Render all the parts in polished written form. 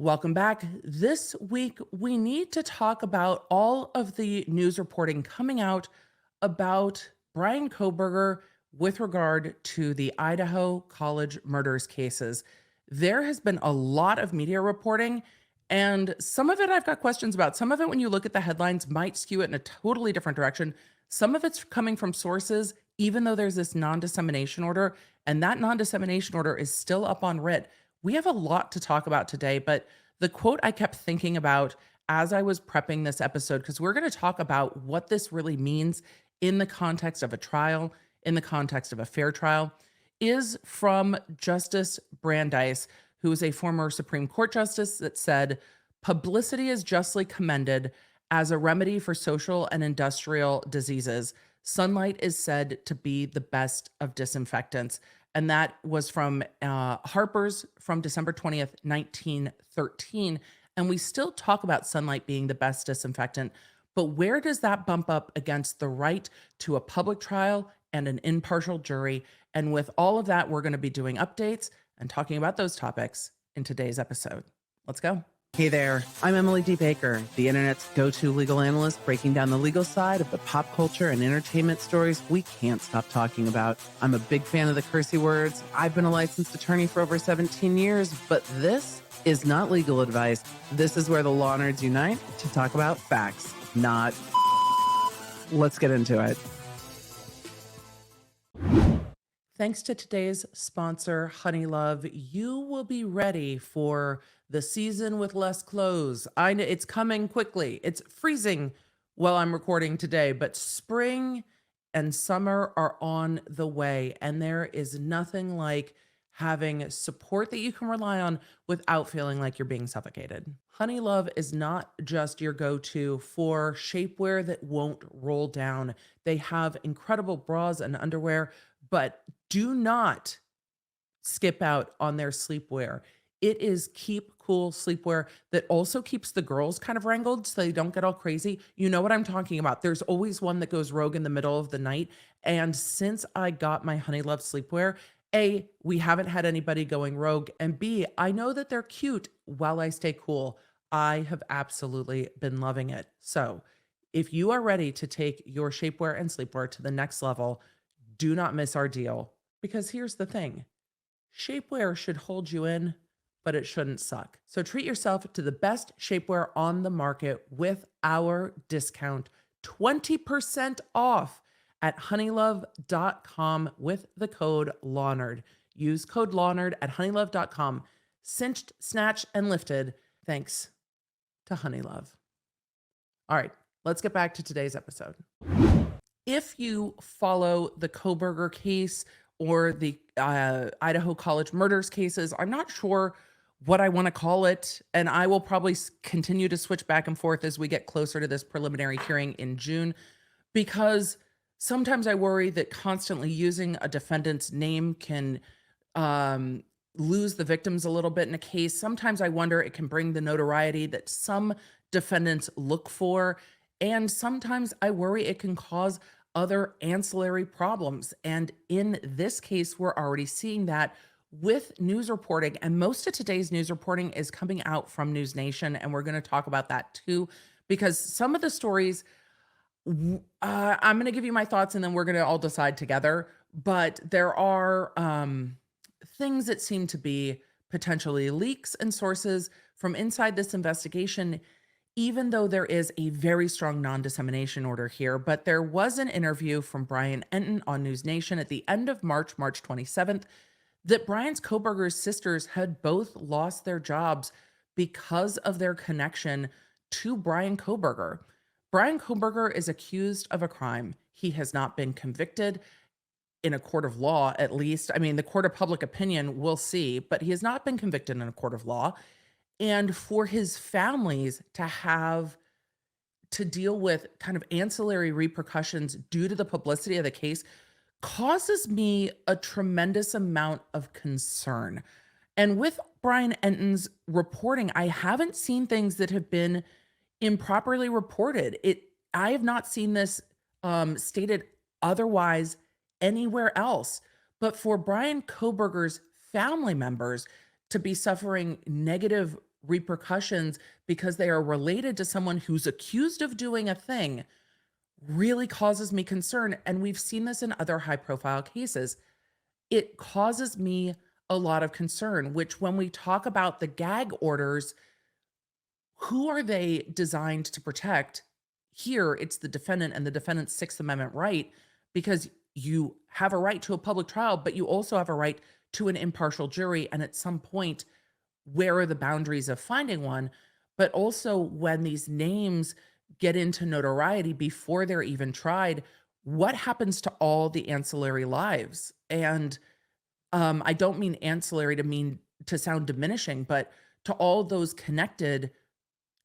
Welcome back. This week, we need to talk about all of the news reporting coming out about Bryan Kohberger with regard to the Idaho College Murders cases. There has been a lot of media reporting, and some of it I've got questions about. Some of it, when you look at the headlines, might skew it in a totally different direction. Some of it's coming from sources, even though there's this non dissemination order, and that non dissemination order is still up on writ. We have a lot to talk about today, but the quote I kept thinking about as I was prepping this episode, because we're going to talk about what this really means in the context of a trial, in the context of a fair trial, is from Justice Brandeis, who is a former Supreme Court justice, that said, publicity is justly commended as a remedy for social and industrial diseases. Sunlight is said to be the best of disinfectants. And that was from Harper's from December 20th, 1913. And we still talk about sunlight being the best disinfectant. But where does that bump up against the right to a public trial and an impartial jury? And with all of that, we're going to be doing updates and talking about those topics in today's episode. Let's go. Hey there, I'm Emily D. Baker, the internet's go-to legal analyst, breaking down the legal side of the pop culture and entertainment stories we can't stop talking about. I'm a big fan of the cursey words. I've been a licensed attorney for over 17 years, but this is not legal advice. This is where the law nerds unite to talk about facts, not. Let's get into it. Thanks to today's sponsor, Honeylove, you will be ready for the season with less clothes. I know it's coming quickly. It's freezing while I'm recording today, but spring and summer are on the way, and there is nothing like having support that you can rely on without feeling like you're being suffocated. Honeylove is not just your go-to for shapewear that won't roll down. They have incredible bras and underwear, but do not skip out on their sleepwear. It is keep cool sleepwear that also keeps the girls kind of wrangled so they don't get all crazy. You know what I'm talking about. There's always one that goes rogue in the middle of the night. And since I got my Honeylove sleepwear, A, we haven't had anybody going rogue. And B, I know that they're cute while I stay cool. I have absolutely been loving it. So if you are ready to take your shapewear and sleepwear to the next level, do not miss our deal. Because here's the thing. Shapewear should hold you in, but it shouldn't suck. So treat yourself to the best shapewear on the market with our discount, 20% off at honeylove.com with the code LAWNERD. Use code LAWNERD at honeylove.com. Cinched, snatched, and lifted thanks to Honeylove. All right, let's get back to today's episode. If you follow the Kohberger case or the Idaho College Murders cases, I'm not sure what I want to call it, and I will probably continue to switch back and forth as we get closer to this preliminary hearing in June, because sometimes I worry that constantly using a defendant's name can lose the victims a little bit in a case. Sometimes I wonder it can bring the notoriety that some defendants look for, and sometimes I worry it can cause other ancillary problems. And in this case, we're already seeing that with news reporting. And most of today's news reporting is coming out from News Nation. And we're going to talk about that too, because some of the stories, I'm going to give you my thoughts and then we're going to all decide together. But there are things that seem to be potentially leaks and sources from inside this investigation, even though there is a very strong non-dissemination order here. But there was an interview from Brian Enton on News Nation at the end of March 27th, that Bryan Kohberger's sisters had both lost their jobs because of their connection to Bryan Kohberger. Bryan Kohberger is accused of a crime. He has not been convicted in a court of law, at least. I mean, the court of public opinion, we'll see, but he has not been convicted in a court of law. And for his families to have to deal with kind of ancillary repercussions due to the publicity of the case causes me a tremendous amount of concern. And with Brian Enton's reporting, I haven't seen things that have been improperly reported. I have not seen this stated otherwise anywhere else. But for Bryan Kohberger's family members to be suffering negative repercussions because they are related to someone who's accused of doing a thing really causes me concern. And we've seen this in other high profile cases. It causes me a lot of concern, which when we talk about the gag orders, who are they designed to protect? Here, it's the defendant and the defendant's Sixth Amendment right, because you have a right to a public trial, but you also have a right to an impartial jury. And at some point, where are the boundaries of finding one? But also, when these names get into notoriety before they're even tried, what happens to all the ancillary lives? And I don't mean ancillary to sound diminishing, but to all those connected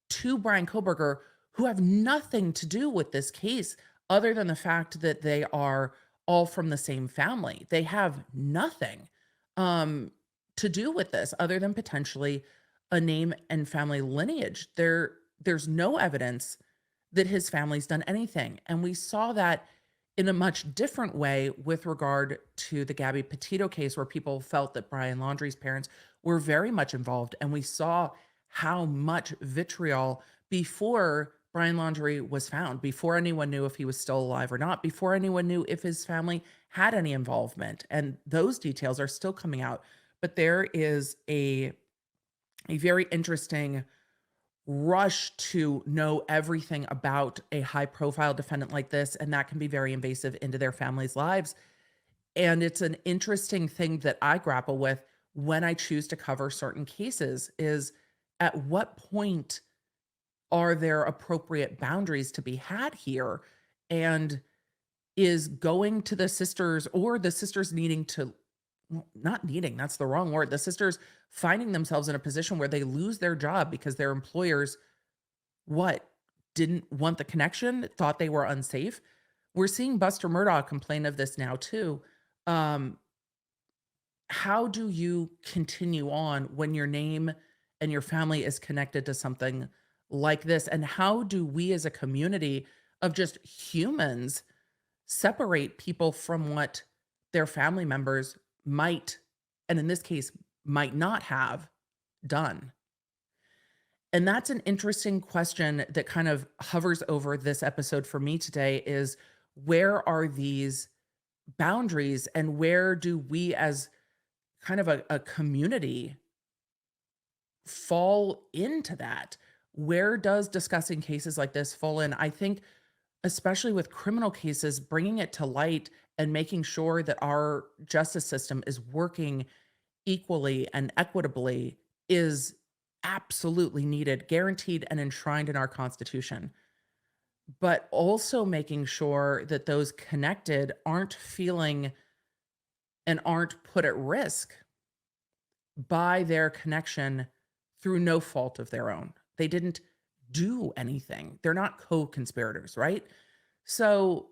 to Bryan Kohberger who have nothing to do with this case other than the fact that they are all from the same family. They have nothing um, to do with this other than potentially a name and family lineage. There's no evidence that his family's done anything. And we saw that in a much different way with regard to the Gabby Petito case, where people felt that Brian Laundrie's parents were very much involved. And we saw how much vitriol before Brian Laundrie was found, before anyone knew if he was still alive or not, before anyone knew if his family had any involvement. And those details are still coming out. But there is a very interesting rush to know everything about a high profile defendant like this, and that can be very invasive into their families' lives. And it's an interesting thing that I grapple with when I choose to cover certain cases is at what point are there appropriate boundaries to be had here? And is going to the sisters or the sisters needing to, well, not needing, that's the wrong word. The sisters finding themselves in a position where they lose their job because their employers, what, didn't want the connection, thought they were unsafe. We're seeing Buster Murdaugh complain of this now too. Um, how do you continue on when your name and your family is connected to something like this? And how do we as a community of just humans separate people from what their family members might, and in this case, might not have done? And that's an interesting question that kind of hovers over this episode for me today is where are these boundaries and where do we as kind of a community fall into that? Where does discussing cases like this fall in? I think, especially with criminal cases, bringing it to light and making sure that our justice system is working equally and equitably is absolutely needed, guaranteed, and enshrined in our Constitution. But also making sure that those connected aren't feeling and aren't put at risk by their connection through no fault of their own. They didn't do anything. They're not co-conspirators, right? So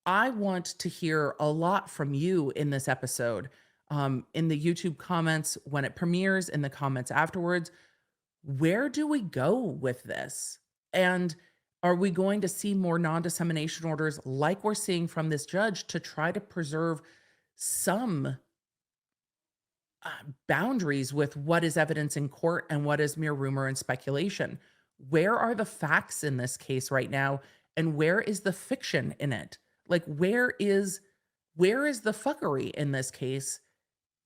I want to hear a lot from you in this episode, in the YouTube comments when it premieres, in the comments afterwards. Where do we go with this? And are we going to see more non-dissemination orders like we're seeing from this judge to try to preserve some boundaries with what is evidence in court and what is mere rumor and speculation? Where are the facts in this case right now? And where is the fiction in it? Like, where is the fuckery in this case?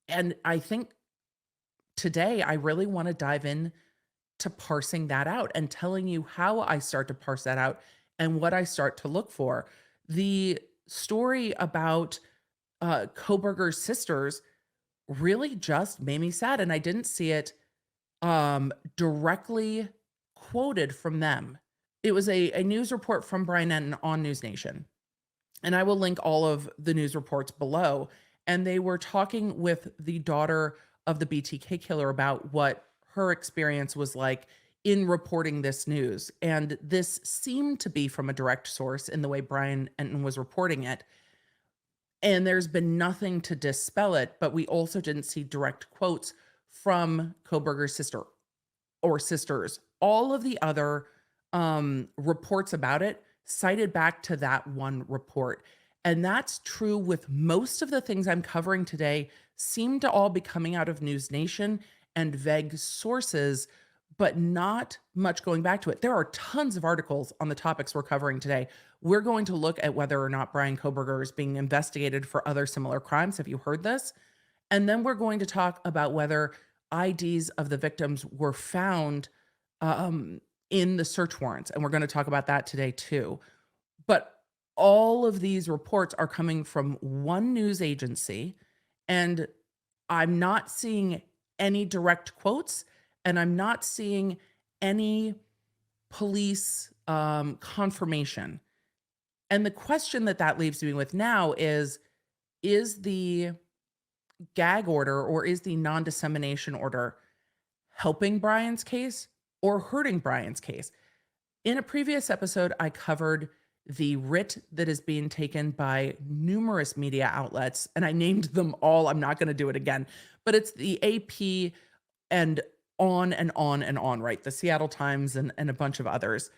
And I think today I really want to dive in to parsing that out and telling you how I start to parse that out and what I start to look for. The story about Kohberger's sisters really just made me sad, and I didn't see it directly quoted from them. It was a news report from Brian Enton on News Nation. And I will link all of the news reports below. And they were talking with the daughter of the BTK killer about what her experience was like in reporting this news. And this seemed to be from a direct source in the way Brian Enton was reporting it. And there's been nothing to dispel it, but we also didn't see direct quotes from Kohberger's sister or sisters. All of the other reports about it cited back to that one report. And that's true with most of the things I'm covering today seem to all be coming out of News Nation and vague sources, but not much going back to it. There are tons of articles on the topics we're covering today. We're going to look at whether or not Bryan Kohberger is being investigated for other similar crimes. Have you heard this? And then we're going to talk about whether IDs of the victims were found in the search warrants. And we're going to talk about that today too. But all of these reports are coming from one news agency, and I'm not seeing any direct quotes, and I'm not seeing any police confirmation. And the question that leaves me with now is the gag order or is the non-dissemination order helping Bryan's case or hurting Bryan's case? In a previous episode, I covered the writ that is being taken by numerous media outlets, and I named them all. I'm not going to do it again, but it's the AP and on and on and on, right? The Seattle Times and a bunch of others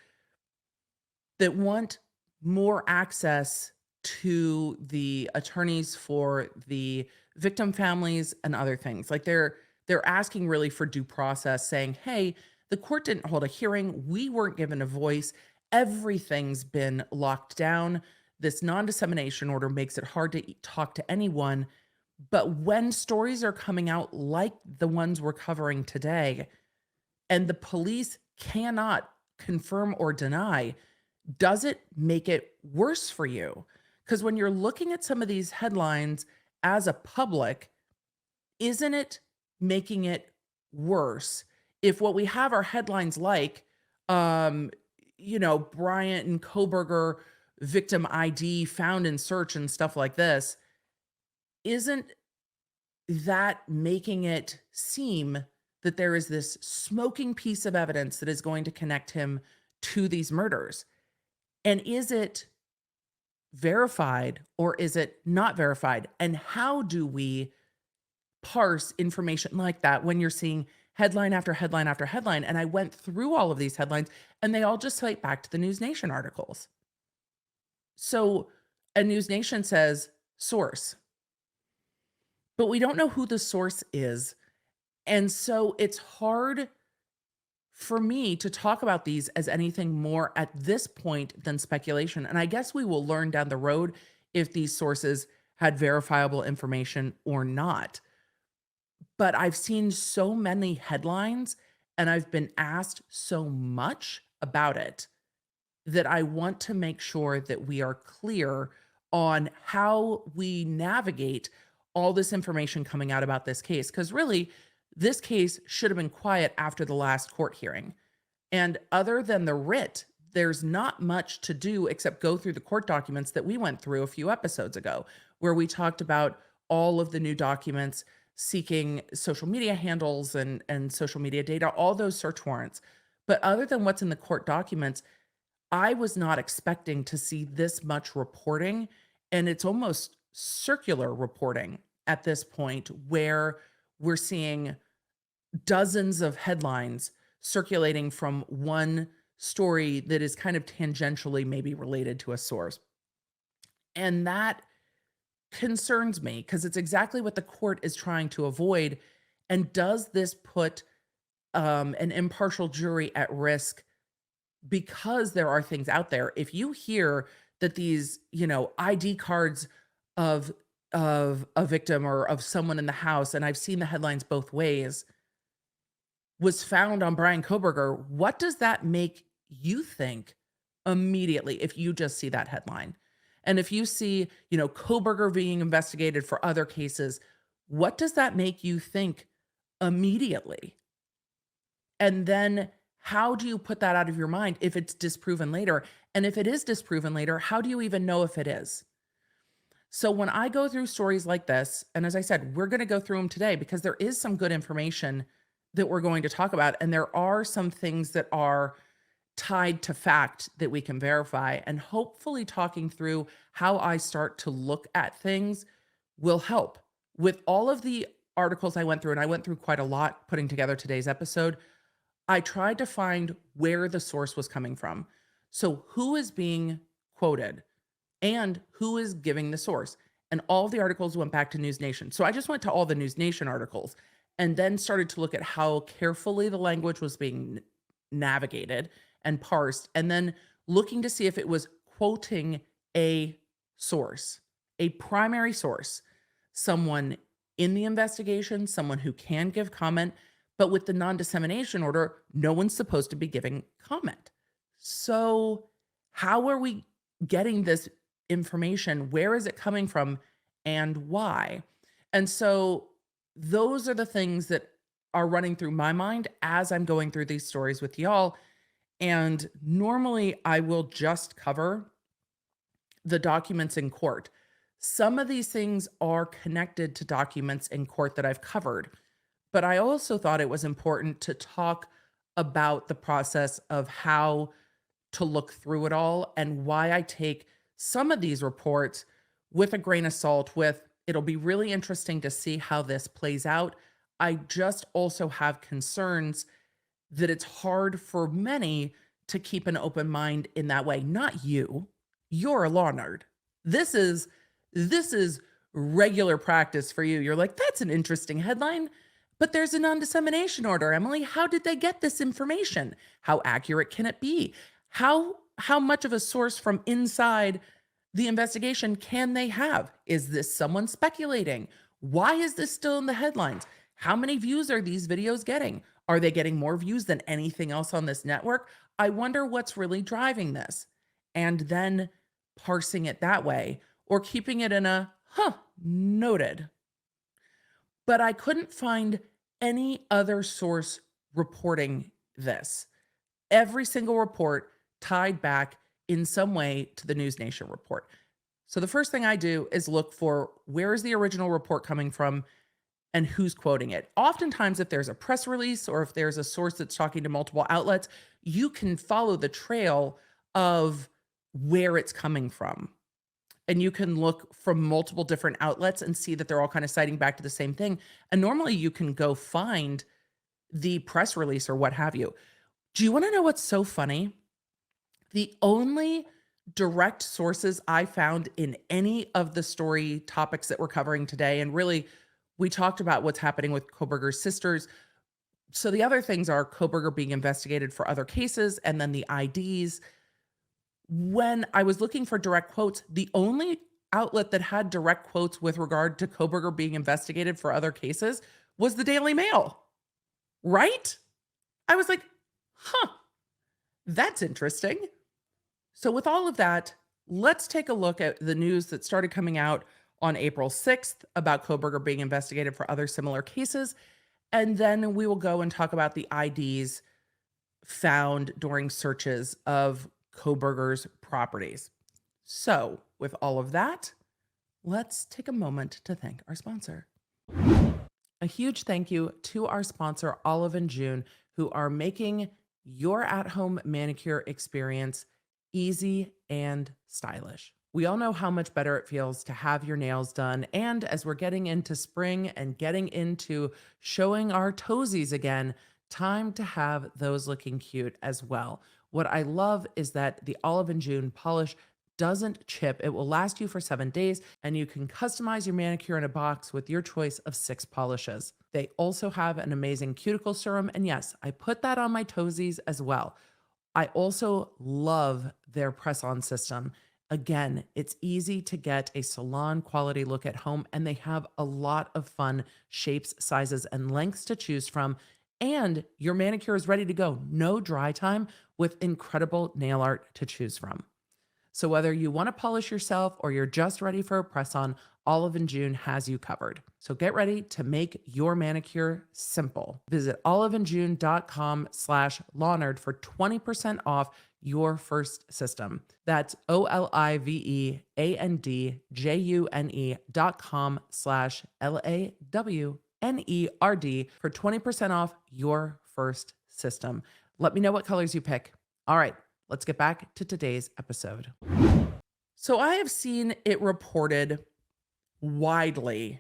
that want more access to the attorneys for the victim families and other things. Like they're asking really for due process, saying, hey, the court didn't hold a hearing. We weren't given a voice. Everything's been locked down. This non-dissemination order makes it hard to talk to anyone. But when stories are coming out like the ones we're covering today, and the police cannot confirm or deny, does it make it worse for you? Because when you're looking at some of these headlines as a public, isn't it making it worse if what we have are headlines like, Bryan Kohberger victim ID found in search and stuff like this? Isn't that making it seem that there is this smoking piece of evidence that is going to connect him to these murders? And is it verified or is it not verified? And how do we parse information like that when you're seeing headline after headline after headline? And I went through all of these headlines and they all just cite back to the News Nation articles. So a News Nation says source, but we don't know who the source is. And so it's hard for me to talk about these as anything more at this point than speculation. And I guess we will learn down the road if these sources had verifiable information or not. But I've seen so many headlines and I've been asked so much about it that I want to make sure that we are clear on how we navigate all this information coming out about this case. Because really, this case should have been quiet after the last court hearing. And other than the writ, there's not much to do except go through the court documents that we went through a few episodes ago, where we talked about all of the new documents seeking social media handles and social media data, all those search warrants. But other than what's in the court documents, I was not expecting to see this much reporting. And it's almost circular reporting at this point, where we're seeing dozens of headlines circulating from one story that is kind of tangentially maybe related to a source. And that concerns me because it's exactly what the court is trying to avoid. And does this put an impartial jury at risk because there are things out there? If you hear that these, ID cards of a victim or of someone in the house, and I've seen the headlines both ways, was found on Bryan Kohberger, what does that make you think immediately if you just see that headline? And if you see, Kohberger being investigated for other cases, what does that make you think immediately? And then how do you put that out of your mind if it's disproven later? And if it is disproven later, how do you even know if it is? So when I go through stories like this, and as I said, we're going to go through them today because there is some good information that we're going to talk about. And there are some things that are tied to fact that we can verify. And hopefully talking through how I start to look at things will help. With all of the articles I went through, and I went through quite a lot putting together today's episode, I tried to find where the source was coming from. So who is being quoted and who is giving the source? And all the articles went back to News Nation. So I just went to all the News Nation articles. and then started to look at how carefully the language was being navigated and parsed, and then looking to see if it was quoting a source, a primary source, someone in the investigation, someone who can give comment, but with the non-dissemination order, no one's supposed to be giving comment. So, how are we getting this information? Where is it coming from and why? And so, those are the things that are running through my mind as I'm going through these stories with y'all. And normally I will just cover the documents in court. Some of these things are connected to documents in court that I've covered, but I also thought it was important to talk about the process of how to look through it all and why I take some of these reports with a grain of salt. With it'll be really interesting to see how this plays out. I just also have concerns that it's hard for many to keep an open mind in that way. Not you. You're a law nerd. This is regular practice for you. You're like, that's an interesting headline, but there's a non-dissemination order. Emily, how did they get this information? How accurate can it be? How much of a source from inside the investigation can they have? Is this someone speculating? Why is this still in the headlines? How many views are these videos getting? Are they getting more views than anything else on this network? I wonder what's really driving this. And then parsing it that way or keeping it in a, noted. But I couldn't find any other source reporting this. Every single report tied back in some way to the News Nation report. So the first thing I do is look for where is the original report coming from and who's quoting it. Oftentimes, if there's a press release or if there's a source that's talking to multiple outlets, you can follow the trail of where it's coming from. And you can look from multiple different outlets and see that they're all kind of citing back to the same thing. And normally you can go find the press release or what have you. Do you want to know what's so funny? The only direct sources I found in any of the story topics that we're covering today, and really, we talked about what's happening with Kohberger's sisters. So the other things are Kohberger being investigated for other cases and then the IDs. When I was looking for direct quotes, the only outlet that had direct quotes with regard to Kohberger being investigated for other cases was the Daily Mail, right? I was like, that's interesting. So with all of that, let's take a look at the news that started coming out on April 6th about Kohberger being investigated for other similar cases. And then we will go and talk about the IDs found during searches of Kohberger's properties. So with all of that, let's take a moment to thank our sponsor. A huge thank you to our sponsor, Olive & June, who are making your at-home manicure experience easy and stylish. We all know how much better it feels to have your nails done. And as we're getting into spring and getting into showing our toesies again, time to have those looking cute as well. What I love is that the Olive & June polish doesn't chip. It will last you for 7 days, and you can customize your manicure in a box with your choice of 6 polishes. They also have an amazing cuticle serum, and yes, I put that on my toesies as well. I also love their press-on system. Again, it's easy to get a salon quality look at home, and they have a lot of fun shapes, sizes, and lengths to choose from. And your manicure is ready to go. No dry time with incredible nail art to choose from. So whether you want to polish yourself or you're just ready for a press-on, Olive & June has you covered. So get ready to make your manicure simple. Visit oliveandjune.com/lawnerd for 20% off your first system. That's oliveandjune.com/LAWNERD for 20% off your first system. Let me know what colors you pick. All right, let's get back to today's episode. So I have seen it reported widely.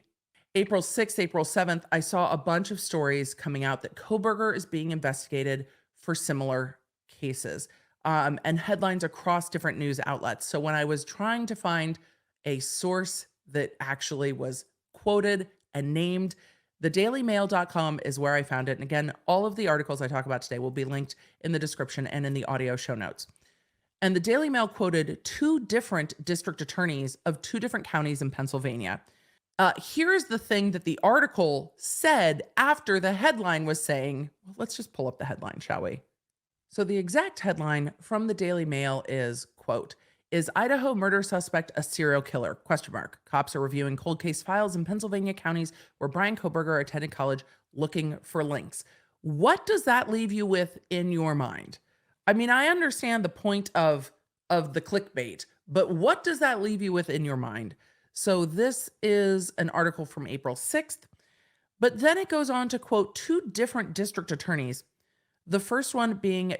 April 6th, April 7th, I saw a bunch of stories coming out that Kohberger is being investigated for similar cases, and headlines across different news outlets. So when I was trying to find a source that actually was quoted and named, thedailymail.com is where I found it. And again, all of the articles I talk about today will be linked in the description and in the audio show notes. And the Daily Mail quoted two different district attorneys of two different counties in Pennsylvania. Here's the thing that the article said after the headline was saying. Well, let's just pull up the headline, shall we? So the exact headline from the Daily Mail is, quote, "Is Idaho murder suspect a serial killer? Question mark. Cops are reviewing cold case files in Pennsylvania counties where Bryan Kohberger attended college looking for links." What does that leave you with in your mind? I mean, I understand the point of the clickbait, but what does that leave you with in your mind? So this is an article from April 6th, but then it goes on to quote two different district attorneys. The first one being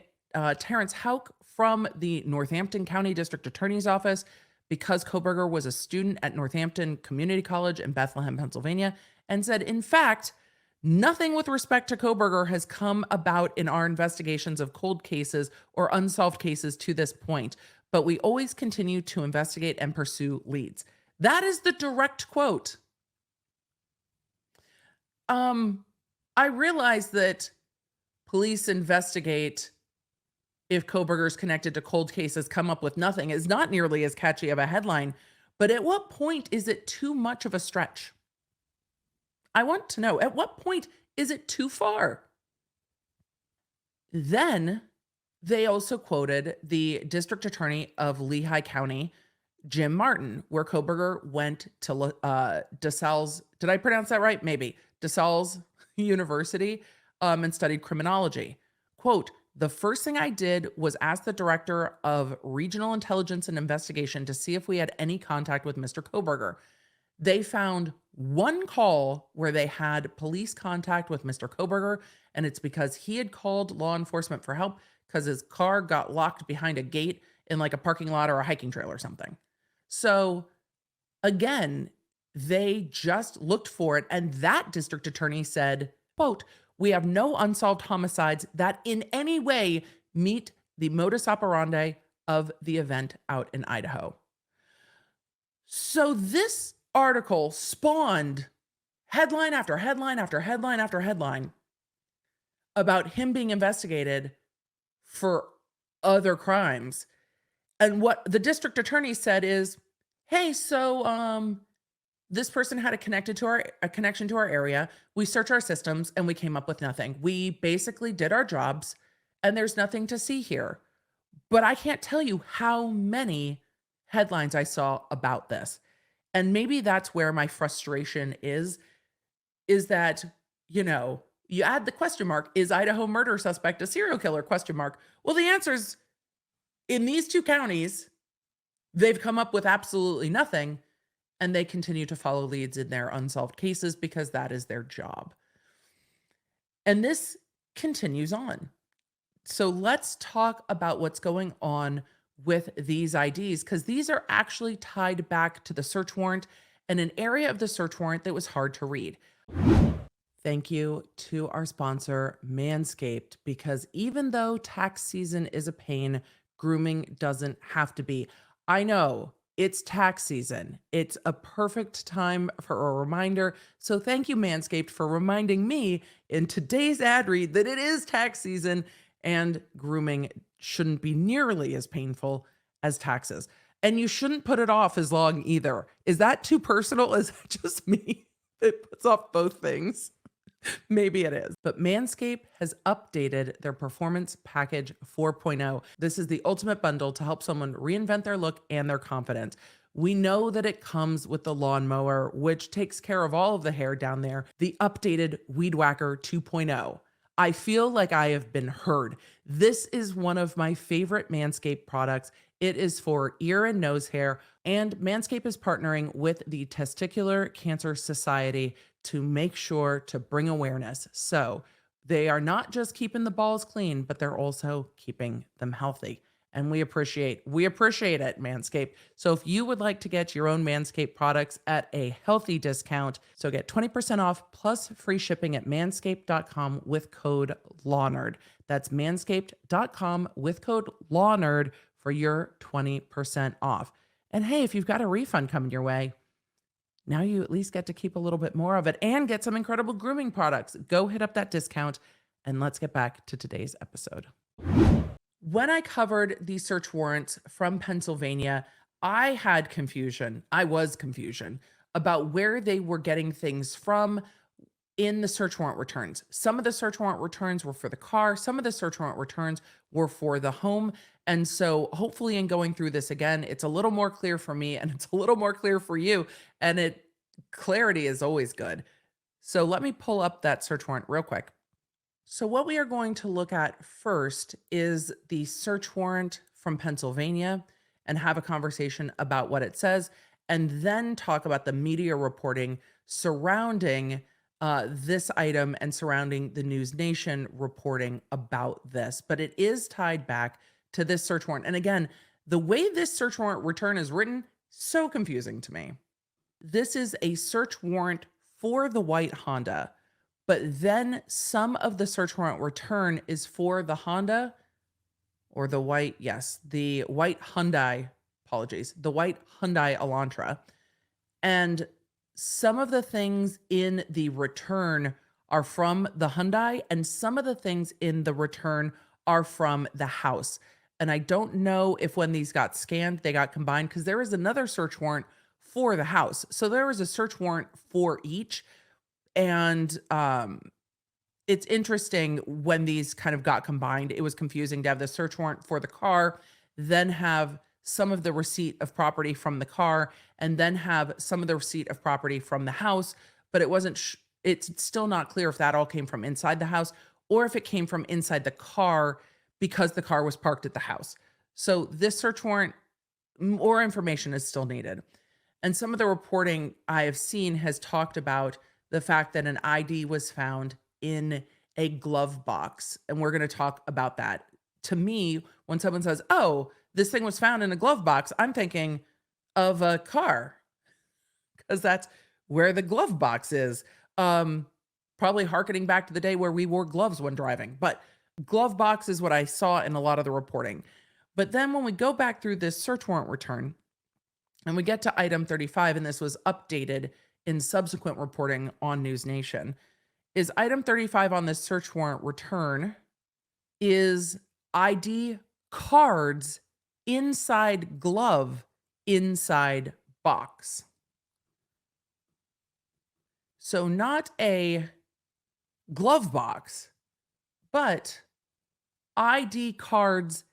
Terrence Hauk from the Northampton County District Attorney's Office, because Kohberger was a student at Northampton Community College in Bethlehem, Pennsylvania, and said, in fact, nothing with respect to Kohberger has come about in our investigations of cold cases or unsolved cases to this point, but we always continue to investigate and pursue leads. That is the direct quote. I realize that police investigate if Kohberger's connected to cold cases, come up with nothing is not nearly as catchy of a headline, but at what point is it too much of a stretch? I want to know, at what point is it too far? Then they also quoted the district attorney of Lehigh County, Jim Martin, where Kohberger went to DeSalles. Did I pronounce that right? Maybe. DeSalles University and studied criminology. Quote, "The first thing I did was ask the director of regional intelligence and investigation to see if we had any contact with Mr. Kohberger. They found one call where they had police contact with Mr. Kohberger, and it's because he had called law enforcement for help because his car got locked behind a gate in like a parking lot or a hiking trail or something." So again, they just looked for it, and that district attorney said, quote, "We have no unsolved homicides that in any way meet the modus operandi of the event out in Idaho." So this article spawned headline after headline after headline after headline about him being investigated for other crimes. And what the district attorney said is, "Hey, so this person had a connection to our area. We searched our systems and we came up with nothing. We basically did our jobs and there's nothing to see here." But I can't tell you how many headlines I saw about this. And maybe that's where my frustration is that, you add the question mark, is Idaho murder suspect a serial killer? Question mark. Well, the answer is in these two counties, they've come up with absolutely nothing. And they continue to follow leads in their unsolved cases because that is their job. And this continues on. So let's talk about what's going on with these IDs, because these are actually tied back to the search warrant and an area of the search warrant that was hard to read. Thank you to our sponsor, Manscaped, because even though tax season is a pain, grooming doesn't have to be. I know. It's tax season. It's a perfect time for a reminder. So thank you, Manscaped, for reminding me in today's ad read that it is tax season and grooming shouldn't be nearly as painful as taxes. And you shouldn't put it off as long either. Is that too personal? Is that just me that puts off both things? Maybe it is. But Manscaped has updated their Performance Package 4.0. This is the ultimate bundle to help someone reinvent their look and their confidence. We know that it comes with the lawnmower, which takes care of all of the hair down there, the updated Weed Whacker 2.0. I feel like I have been heard. This is one of my favorite Manscaped products. It is for ear and nose hair, and Manscaped is partnering with the Testicular Cancer Society to make sure to bring awareness. So they are not just keeping the balls clean, but they're also keeping them healthy. And we appreciate it, Manscaped. So if you would like to get your own Manscaped products at a healthy discount, so get 20% off plus free shipping at manscaped.com with code LawNerd. That's manscaped.com with code LawNerd for your 20% off. And hey, if you've got a refund coming your way, Now you at least get to keep a little bit more of it and get some incredible grooming products. Go hit up that discount and let's get back to today's episode. When I covered the search warrants from Pennsylvania, I had confusion. I was confusion about where they were getting things from in the search warrant returns. Some of the search warrant returns were for the car, some of the search warrant returns were for the home. And so, hopefully, in going through this again, it's a little more clear for me and it's a little more clear for you. And clarity is always good. So, let me pull up that search warrant real quick. So, what we are going to look at first is the search warrant from Pennsylvania and have a conversation about what it says, and then talk about the media reporting surrounding this item and surrounding the News Nation reporting about this. But it is tied back to this search warrant. And again, the way this search warrant return is written, so confusing to me. This is a search warrant for the white Honda. But then some of the search warrant return is for the Honda or the white, yes, the white Hyundai, apologies, the white Hyundai Elantra. And some of the things in the return are from the Hyundai, and some of the things in the return are from the house. And I don't know if when these got scanned, they got combined, because there is another search warrant for the house. So there was a search warrant for each. And it's interesting when these kind of got combined. It was confusing to have the search warrant for the car, then have some of the receipt of property from the car, and then have some of the receipt of property from the house. But it wasn't, it's still not clear if that all came from inside the house or if it came from inside the car because the car was parked at the house. So this search warrant, more information is still needed. And some of the reporting I have seen has talked about the fact that an ID was found in a glove box. And we're going to talk about that. To me, when someone says, oh, this thing was found in a glove box, I'm thinking of a car because that's where the glove box is. Probably hearkening back to the day where we wore gloves when driving. But glove box is what I saw in a lot of the reporting. But then when we go back through this search warrant return and we get to item 35, and this was updated in subsequent reporting on News Nation, is item 35 on this search warrant return is ID cards inside glove, inside box. So not a glove box, but ID cards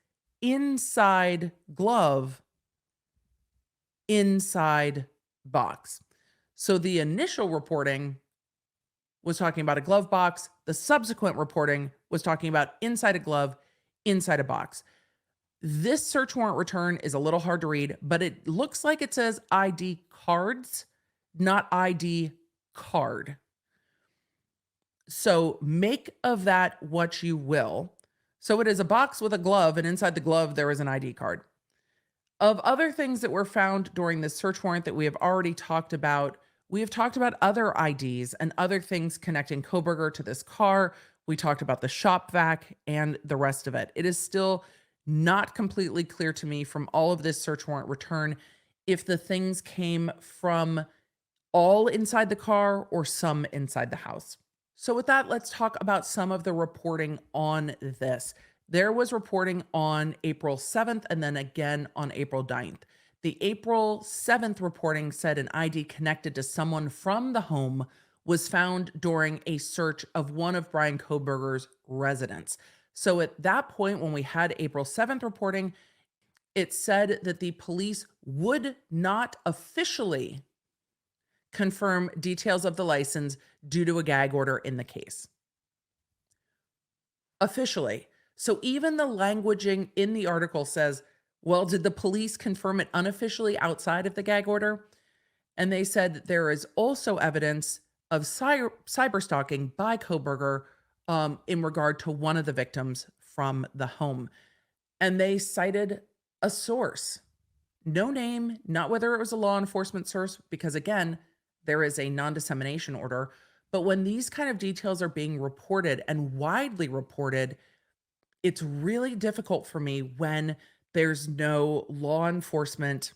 inside glove, inside box. So the initial reporting was talking about a glove box. The subsequent reporting was talking about inside a glove, inside a box. This search warrant return is a little hard to read, but it looks like it says ID cards, not ID card. So make of that what you will. So it is a box with a glove, and inside the glove, there is an ID card. Of other things that were found during this search warrant that we have already talked about, we have talked about other IDs and other things connecting Kohberger to this car. We talked about the shop vac and the rest of it. It is still not completely clear to me from all of this search warrant return if the things came from all inside the car or some inside the house. So with that, let's talk about some of the reporting on this. There was reporting on April 7th and then again on April 9th. The April 7th reporting said an ID connected to someone from the home was found during a search of one of Bryan Kohberger's residents. So at that point, when we had April 7th reporting, it said that the police would not officially confirm details of the license due to a gag order in the case. Officially. So even the languaging in the article says, well, did the police confirm it unofficially outside of the gag order? And they said that there is also evidence of cyberstalking by Kohberger in regard to one of the victims from the home. And they cited a source. No name, not whether it was a law enforcement source, because again, there is a non-dissemination order. But when these kind of details are being reported and widely reported, it's really difficult for me when there's no law enforcement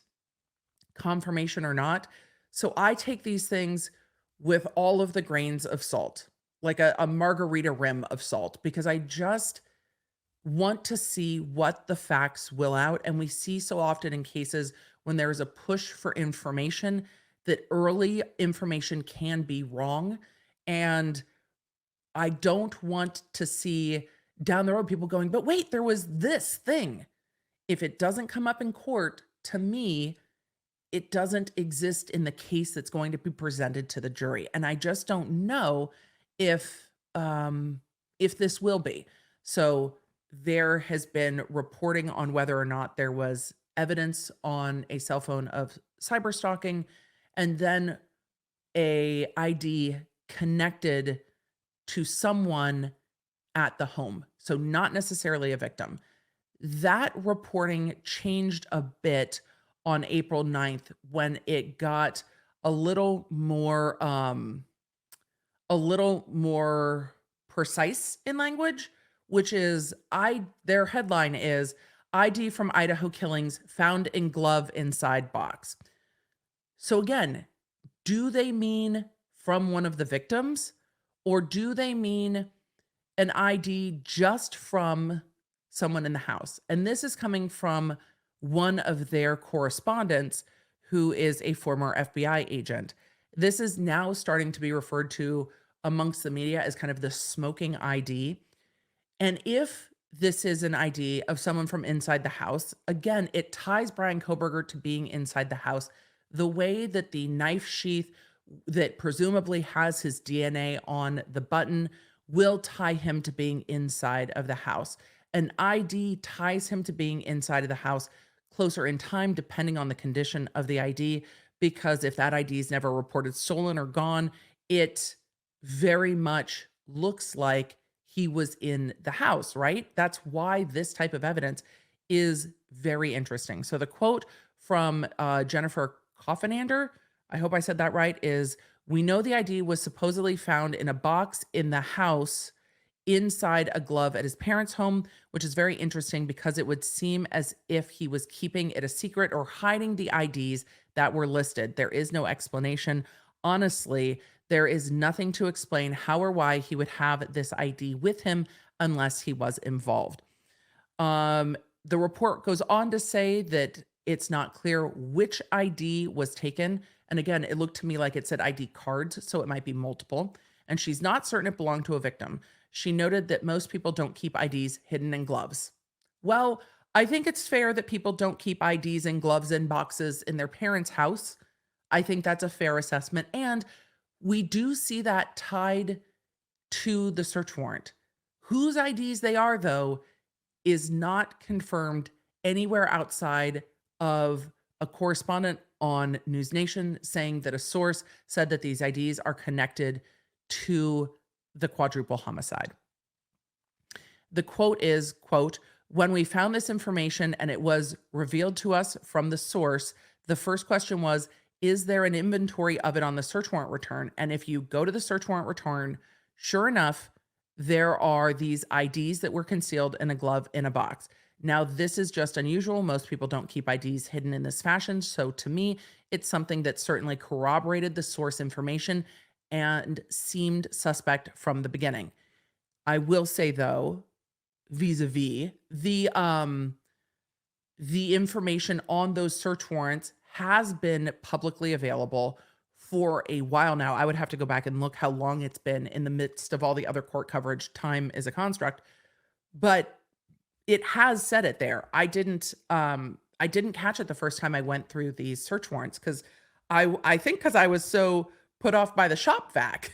confirmation or not. So I take these things with all of the grains of salt, like a margarita rim of salt, because I just want to see what the facts will out. And we see so often in cases when there is a push for information that early information can be wrong. And I don't want to see down the road people going, but wait, there was this thing. If it doesn't come up in court, to me, it doesn't exist in the case that's going to be presented to the jury. And I just don't know if if this will be. So there has been reporting on whether or not there was evidence on a cell phone of cyberstalking, and then a ID connected to someone at the home. So not necessarily a victim. That reporting changed a bit on April 9th when it got a little more a little more precise in language, which is their headline is ID from Idaho killings found in glove inside box. So again, do they mean from one of the victims, or do they mean an ID just from someone in the house? And this is coming from one of their correspondents who is a former FBI agent. This is now starting to be referred to amongst the media as kind of the smoking ID. And if this is an ID of someone from inside the house, again, it ties Bryan Kohberger to being inside the house. The way that the knife sheath that presumably has his DNA on the button will tie him to being inside of the house. An ID ties him to being inside of the house closer in time, depending on the condition of the ID, because if that ID is never reported stolen or gone, it very much looks like he was in the house, right? That's why this type of evidence is very interesting. So the quote from Jennifer Coffinander, I hope I said that right, is, "We know the ID was supposedly found in a box in the house inside a glove at his parents' home," which is very interesting because it would seem as if he was keeping it a secret or hiding the IDs that were listed. There is no explanation. Honestly, there is nothing to explain how or why he would have this ID with him unless he was involved. The report goes on to say that it's not clear which ID was taken. And again, it looked to me like it said ID cards, so it might be multiple. And she's not certain it belonged to a victim. She noted that most people don't keep IDs hidden in gloves. Well, I think it's fair that people don't keep IDs in gloves and boxes in their parents' house. I think that's a fair assessment. And we do see that tied to the search warrant. Whose IDs they are, though, is not confirmed anywhere outside of a correspondent on News Nation saying that a source said that these IDs are connected to the quadruple homicide. The quote is, quote, "When we found this information and it was revealed to us from the source, the first question was, is there an inventory of it on the search warrant return? And if you go to the search warrant return, sure enough, there are these IDs that were concealed in a glove in a box." Now, this is just unusual. Most people don't keep IDs hidden in this fashion. So to me, it's something that certainly corroborated the source information and seemed suspect from the beginning. I will say, though, vis-a-vis the information on those search warrants has been publicly available for a while now. I would have to go back and look how long it's been in the midst of all the other court coverage. Time is a construct, but it has said it there. I didn't catch it the first time I went through these search warrants because I think because I was so put off by the shop vac.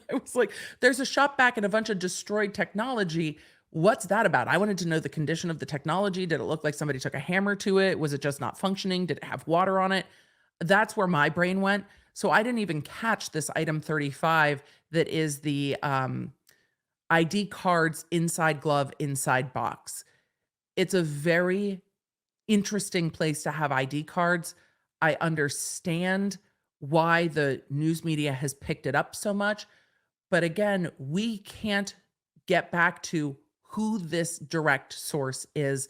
I was like, there's a shop vac and a bunch of destroyed technology. What's that about? I wanted to know the condition of the technology. Did it look like somebody took a hammer to it? Was it just not functioning? Did it have water on it? That's where my brain went. So I didn't even catch this item 35 that is the ID cards inside glove, inside box. It's a very interesting place to have ID cards. I understand why the news media has picked it up so much. But again, we can't get back to who this direct source is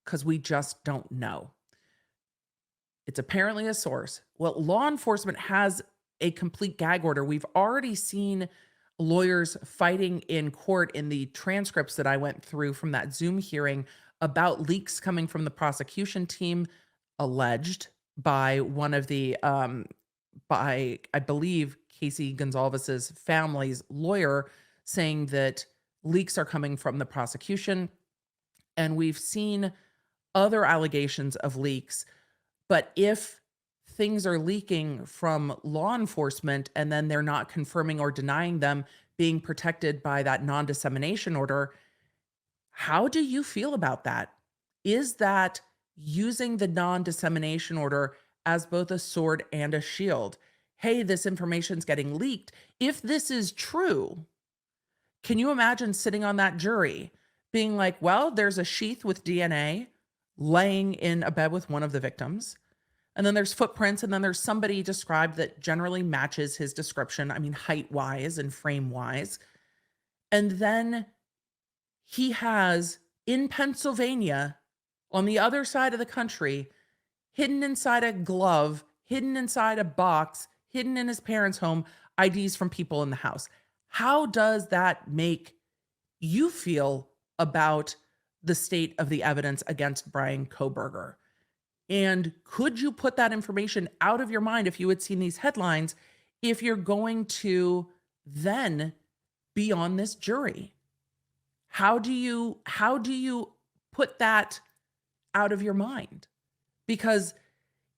because we just don't know. It's apparently a source. Well, law enforcement has a complete gag order. We've already seen lawyers fighting in court in the transcripts that I went through from that Zoom hearing about leaks coming from the prosecution team, alleged by one of the by I believe Casey Gonzalez's family's lawyer, saying that leaks are coming from the prosecution. And we've seen other allegations of leaks. But if things are leaking from law enforcement and then they're not confirming or denying them being protected by that non dissemination order, how do you feel about that? Is that using the non dissemination order as both a sword and a shield? Hey, this information's getting leaked. If this is true, can you imagine sitting on that jury being like, well, there's a sheath with DNA laying in a bed with one of the victims. And then there's footprints, and then there's somebody described that generally matches his description. I mean, height wise and frame wise. And then he has in Pennsylvania, on the other side of the country, hidden inside a glove, hidden inside a box, hidden in his parents' home, IDs from people in the house. How does that make you feel about the state of the evidence against Bryan Kohberger? And could you put that information out of your mind if you had seen these headlines, if you're going to then be on this jury? How do you put that out of your mind? Because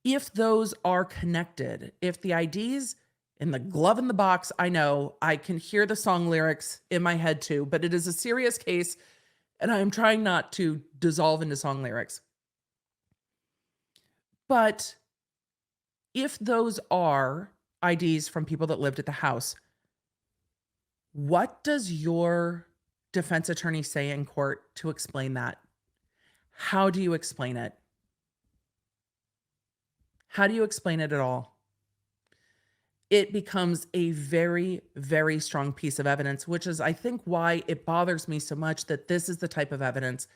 if those are connected, if the IDs in the glove in the box, I know I can hear the song lyrics in my head too, but it is a serious case and I am trying not to dissolve into song lyrics. But if those are IDs from people that lived at the house, what does your defense attorney say in court to explain that? How do you explain it? How do you explain it at all? It becomes a very, very strong piece of evidence, which is, I think, why it bothers me so much that this is the type of evidence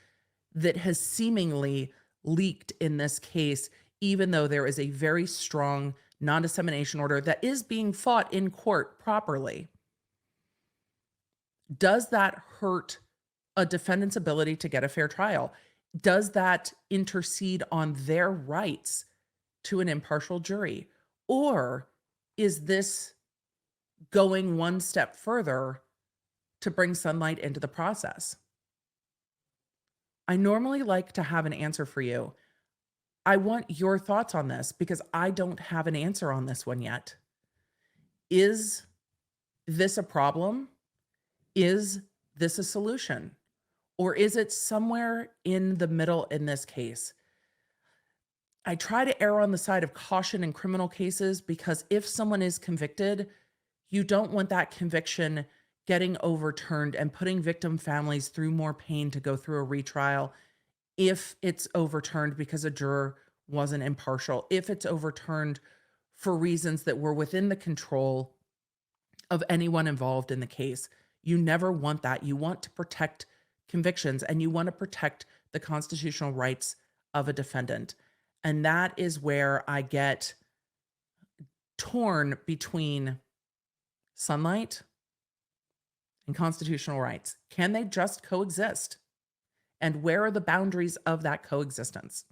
that has seemingly leaked in this case, even though there is a very strong non-dissemination order that is being fought in court properly. Does that hurt a defendant's ability to get a fair trial? Does that intercede on their rights to an impartial jury? Or is this going one step further to bring sunlight into the process? I normally like to have an answer for you. I want your thoughts on this because I don't have an answer on this one yet. Is this a problem? Is this a solution? Or is it somewhere in the middle in this case? I try to err on the side of caution in criminal cases because if someone is convicted, you don't want that conviction getting overturned and putting victim families through more pain to go through a retrial if it's overturned because a juror wasn't impartial, if it's overturned for reasons that were within the control of anyone involved in the case. You never want that. You want to protect convictions and you want to protect the constitutional rights of a defendant. And that is where I get torn between sunlight and constitutional rights. Can they just coexist? And where are the boundaries of that coexistence?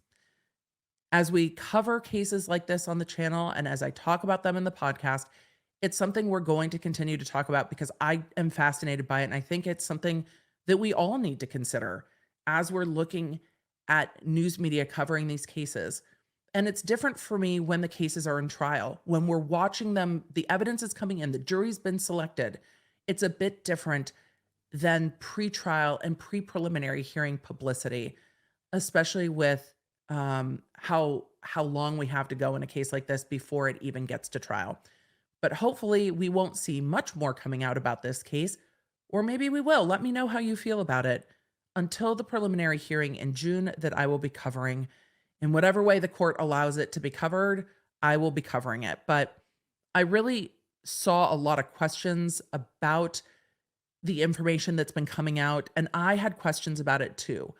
As we cover cases like this on the channel and as I talk about them in the podcast, it's something we're going to continue to talk about because I am fascinated by it. And I think it's something that we all need to consider as we're looking at news media covering these cases. And it's different for me when the cases are in trial. When we're watching them, the evidence is coming in, the jury's been selected. It's a bit different than pre-trial and pre-preliminary hearing publicity, especially with how long we have to go in a case like this before it even gets to trial. But hopefully we won't see much more coming out about this case, or maybe we will. Let me know how you feel about it until the preliminary hearing in June that I will be covering. In whatever way the court allows it to be covered, I will be covering it. But I really saw a lot of questions about the information that's been coming out, and I had questions about it too.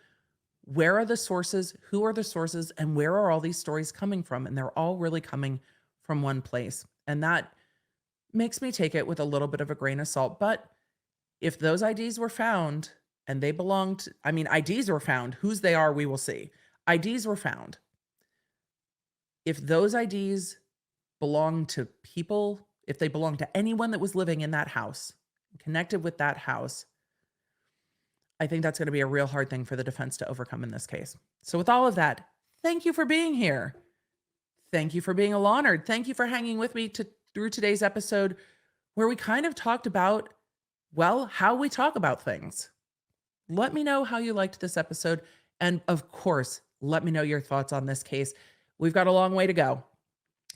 where are the sources, who are the sources, and where are all these stories coming from? And they're all really coming from one place. And that makes me take it with a little bit of a grain of salt. But if those IDs were found and they belonged, IDs were found, whose they are, we will see. IDs were found. If those IDs belong to people, if they belong to anyone that was living in that house, connected with that house, I think that's going to be a real hard thing for the defense to overcome in this case. So with all of that, thank you for being here. Thank you for being a law nerd. Thank you for hanging with me through today's episode where we kind of talked about, well, how we talk about things. Let me know how you liked this episode. And of course, let me know your thoughts on this case. We've got a long way to go.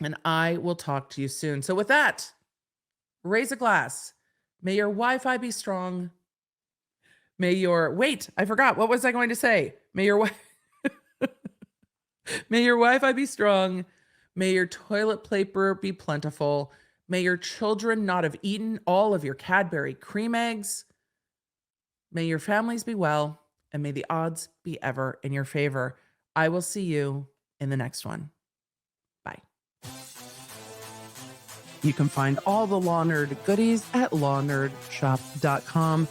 And I will talk to you soon. So with that, raise a glass. May your Wi-Fi be strong. Wait, I forgot. What was I going to say? May your Wi-Fi be strong. May your toilet paper be plentiful. May your children not have eaten all of your Cadbury cream eggs. May your families be well, and may the odds be ever in your favor. I will see you in the next one. Bye. You can find all the Law Nerd goodies at lawnerdshop.com.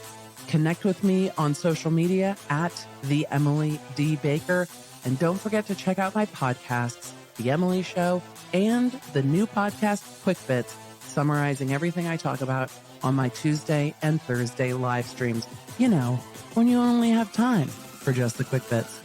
Connect with me on social media at The Emily D. Baker. And don't forget to check out my podcasts, The Emily Show, and the new podcast, Quick Bits, summarizing everything I talk about on my Tuesday and Thursday live streams. You know, when you only have time for just the quick bits.